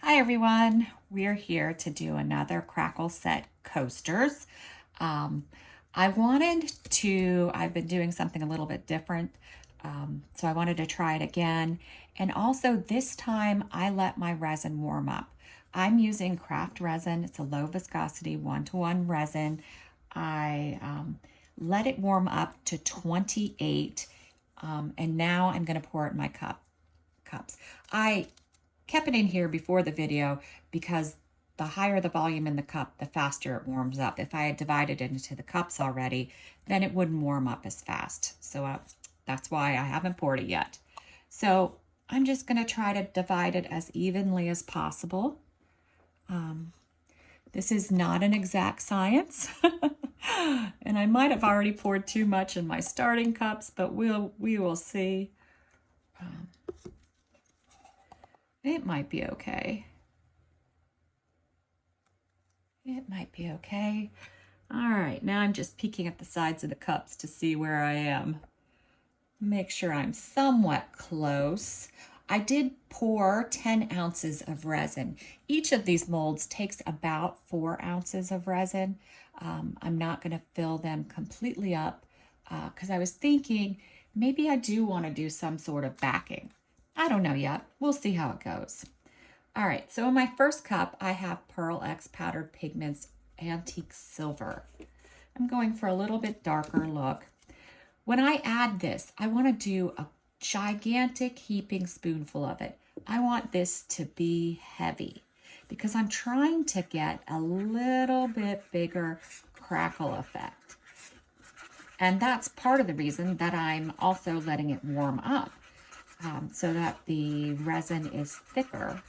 Hi everyone, we're here to do another Crackle set coasters. Um, I've been doing something a little bit different, so I wanted to try it again. And also this time I let my resin warm up. I'm using craft resin. It's a low viscosity 1-to-1 resin. I let it warm up to 28, and now I'm going to pour it in my cups. I kept it in here before the video because the higher the volume in the cup, the faster it warms up. If I had divided it into the cups already, then it wouldn't warm up as fast. So that's why I haven't poured it yet. So I'm just going to try to divide it as evenly as possible. This is not an exact science. And I might have already poured too much in my starting cups, but we will see. It might be okay. It might be okay. All right, now I'm just peeking at the sides of the cups to see where I am. Make sure I'm somewhat close. I did pour 10 ounces of resin. Each of these molds takes about 4 ounces of resin. I'm not going to fill them completely up because I was thinking maybe I do want to do some sort of backing. I don't know yet. We'll see how it goes. All right, so in my first cup, I have Pearl X Powdered Pigments Antique Silver. I'm going for a little bit darker look. When I add this, I want to do a gigantic heaping spoonful of it. I want this to be heavy because I'm trying to get a little bit bigger crackle effect. And that's part of the reason that I'm also letting it warm up so that the resin is thicker,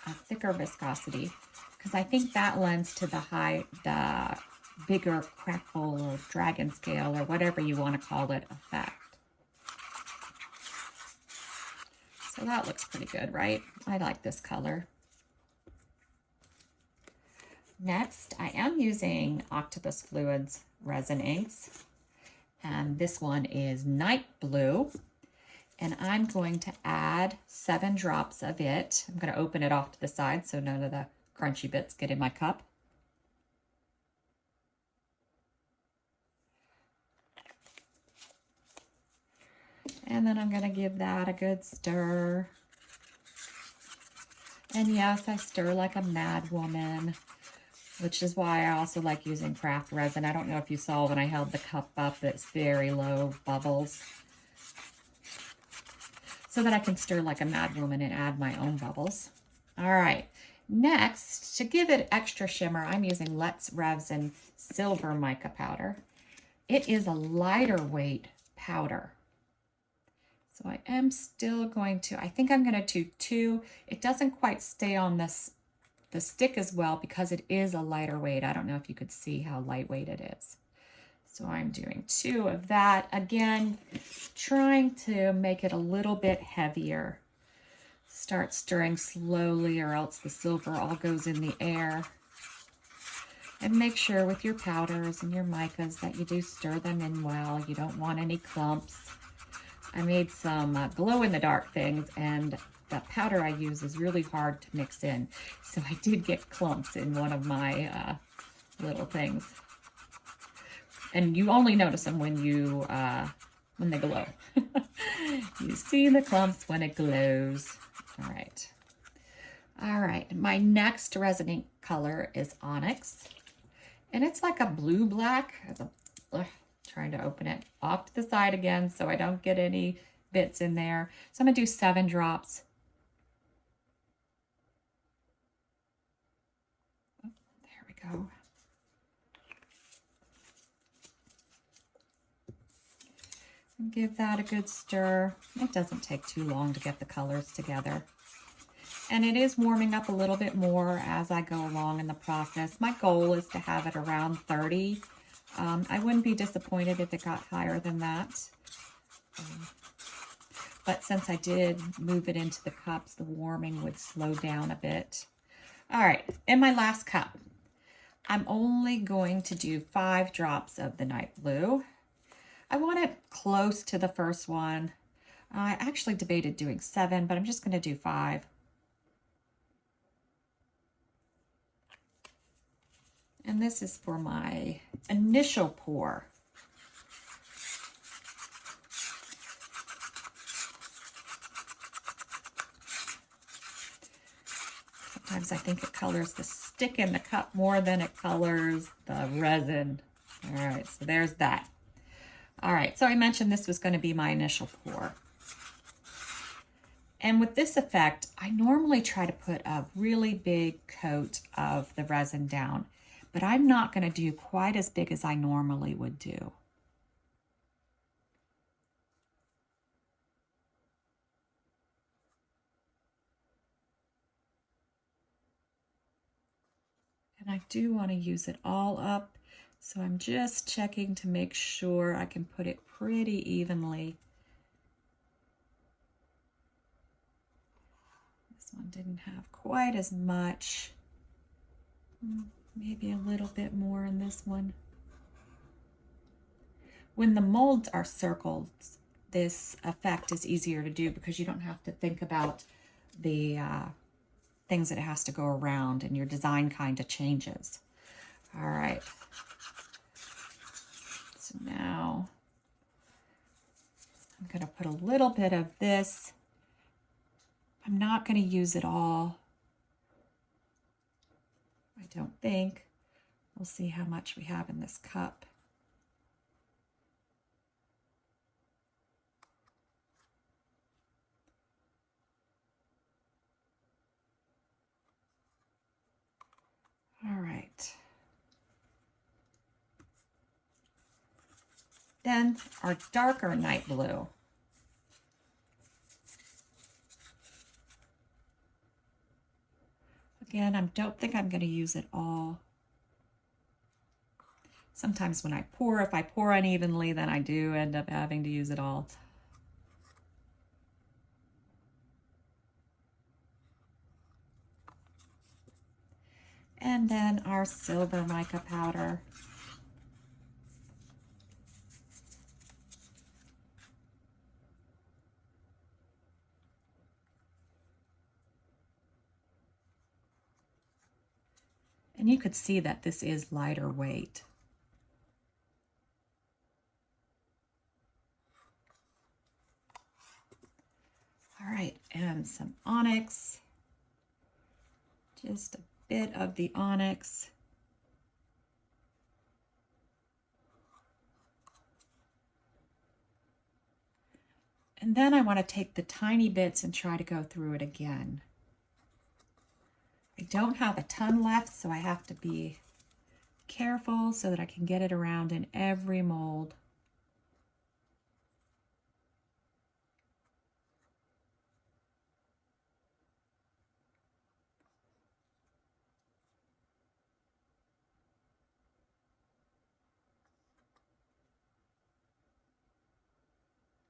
a thicker viscosity, because I think that lends to the bigger crackle or dragon scale or whatever you want to call it effect. So that looks pretty good, right? I like this color. Next, I am using Octopus Fluids resin inks, and this one is Night Blue. And I'm going to add 7 drops of it. I'm going to open it off to the side so none of the crunchy bits get in my cup. And then I'm going to give that a good stir. And yes, I stir like a mad woman, which is why I also like using craft resin. I don't know if you saw when I held the cup up, it's very low bubbles, so that I can stir like a mad woman and add my own bubbles. All right, next, to give it extra shimmer, I'm using Let's Resin Silver Mica Powder. It is a lighter weight powder. So I am still going to, I think I'm going to do 2. It doesn't quite stay on the stick as well because it is a lighter weight. I don't know if you could see how lightweight it is. So I'm doing 2 of that. Again, trying to make it a little bit heavier. Start stirring slowly or else the silver all goes in the air. And make sure with your powders and your micas that you do stir them in well. You don't want any clumps. I made some glow-in-the-dark things, and the powder I use is really hard to mix in. So I did get clumps in one of my little things. And you only notice them when they glow. You see the clumps when it glows. All right. All right, my next resin color is Onyx. And it's like a blue-black. Trying to open it off to the side again so I don't get any bits in there. So I'm going to do 7 drops. Oh, there we go. And give that a good stir. It doesn't take too long to get the colors together. And it is warming up a little bit more as I go along in the process. My goal is to have it around 30. I wouldn't be disappointed if it got higher than that. But since I did move it into the cups, the warming would slow down a bit. All right, in my last cup, I'm only going to do 5 drops of the Night Blue. I want it close to the first one. I actually debated doing 7, but I'm just going to do 5. And this is for my initial pour. Sometimes I think it colors the stick in the cup more than it colors the resin. All right, so there's that. All right, so I mentioned this was going to be my initial pour. And with this effect, I normally try to put a really big coat of the resin down, but I'm not going to do quite as big as I normally would do. And I do want to use it all up, so I'm just checking to make sure I can put it pretty evenly. This one didn't have quite as much. Maybe a little bit more in this one. When the molds are circled, this effect is easier to do because you don't have to think about the things that it has to go around, and your design kind of changes. All right. So now I'm going to put a little bit of this. I'm not going to use it all. I don't think. We'll see how much we have in this cup. All right. Then our darker night blue. Again, I don't think I'm going to use it all. Sometimes when I pour, if I pour unevenly, then I do end up having to use it all. And then our silver mica powder. And you could see that this is lighter weight. All right, and some onyx. Just a bit of the onyx. And then I want to take the tiny bits and try to go through it again. I don't have a ton left, so I have to be careful so that I can get it around in every mold.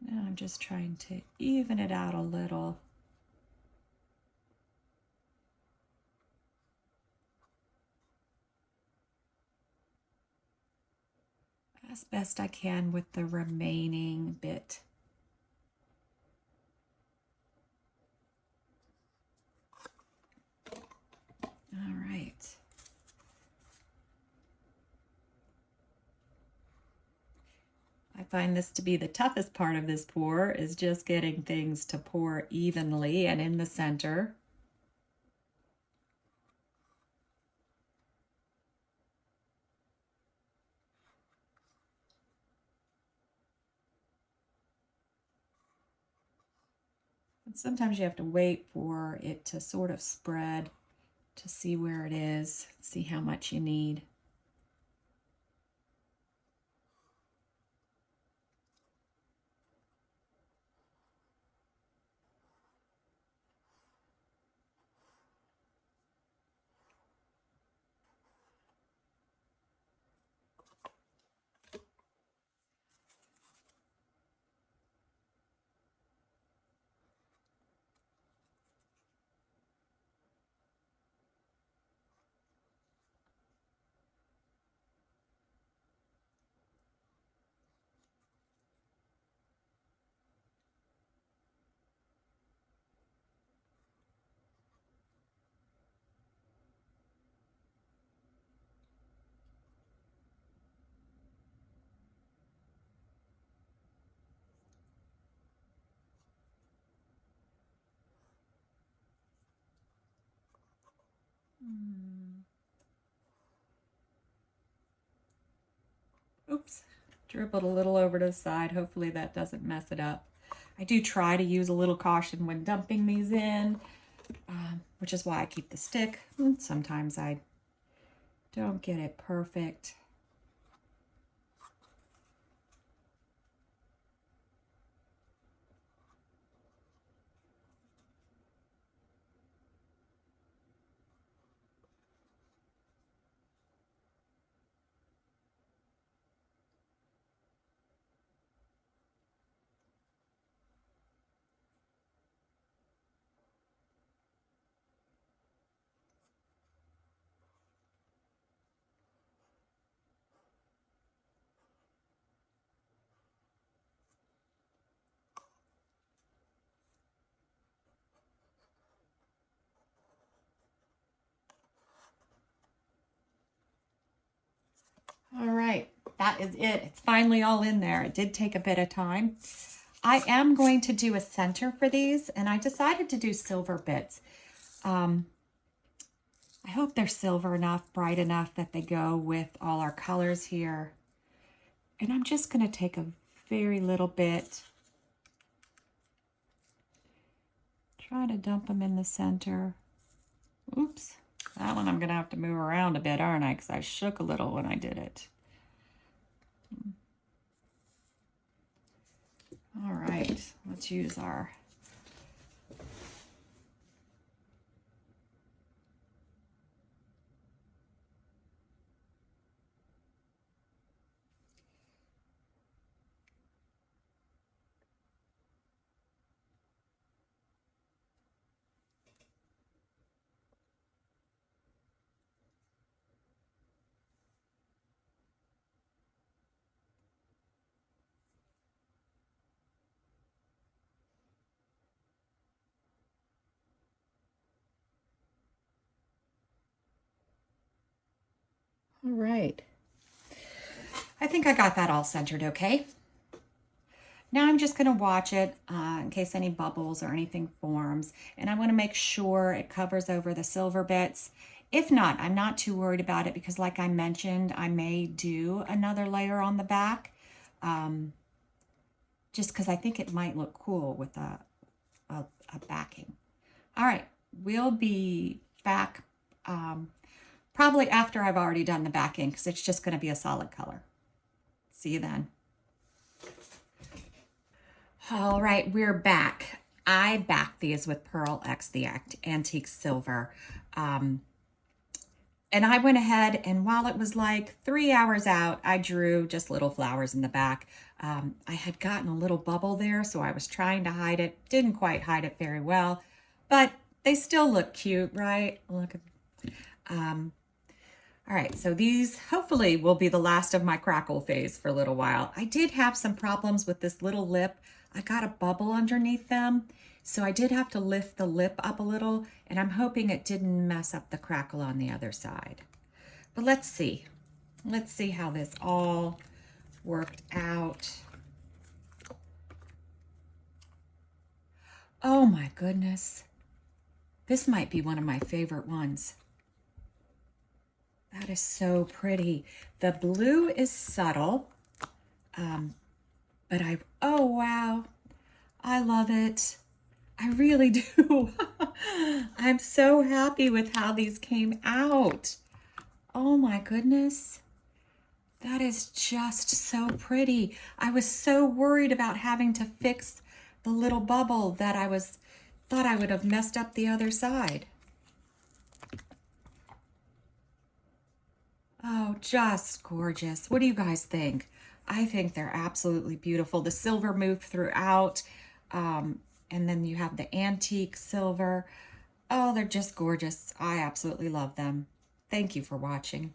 Now I'm just trying to even it out a little. As best I can with the remaining bit. All right. I find this to be the toughest part of this pour, is just getting things to pour evenly and in the center. And sometimes you have to wait for it to sort of spread to see where it is, see how much you need. Oops, dribbled a little over to the side. Hopefully that doesn't mess it up. I do try to use a little caution when dumping these in, which is why I keep the stick. Sometimes I don't get it perfect. All right, that is it. It's finally all in there. It did take a bit of time. I am going to do a center for these, and I decided to do silver bits. I hope they're silver enough, bright enough that they go with all our colors here. And I'm just going to take a very little bit. Try to dump them in the center. Oops. That one I'm going to have to move around a bit, aren't I? Because I shook a little when I did it. All right, let's use our all right. I think I got that all centered okay. Now I'm just going to watch it in case any bubbles or anything forms. And I want to make sure it covers over the silver bits. If not, I'm not too worried about it because like I mentioned, I may do another layer on the back. Just because I think it might look cool with a backing. All right, we'll be back probably after I've already done the backing because it's just going to be a solid color. See you then. All right, we're back. I backed these with Pearl X, the antique silver. And I went ahead and while it was like 3 hours out, I drew just little flowers in the back. I had gotten a little bubble there, so I was trying to hide it. Didn't quite hide it very well, but they still look cute, right? Look at all right, so these hopefully will be the last of my crackle phase for a little while. I did have some problems with this little lip. I got a bubble underneath them, so I did have to lift the lip up a little, and I'm hoping it didn't mess up the crackle on the other side. But let's see. Let's see how this all worked out. Oh my goodness. This might be one of my favorite ones. That is so pretty. The blue is subtle, but oh wow, I love it. I really do. I'm so happy with how these came out. Oh my goodness. That is just so pretty. I was so worried about having to fix the little bubble that thought I would have messed up the other side. Oh, just gorgeous. What do you guys think? I think they're absolutely beautiful. The silver moved throughout, and then you have the antique silver. Oh, they're just gorgeous. I absolutely love them. Thank you for watching.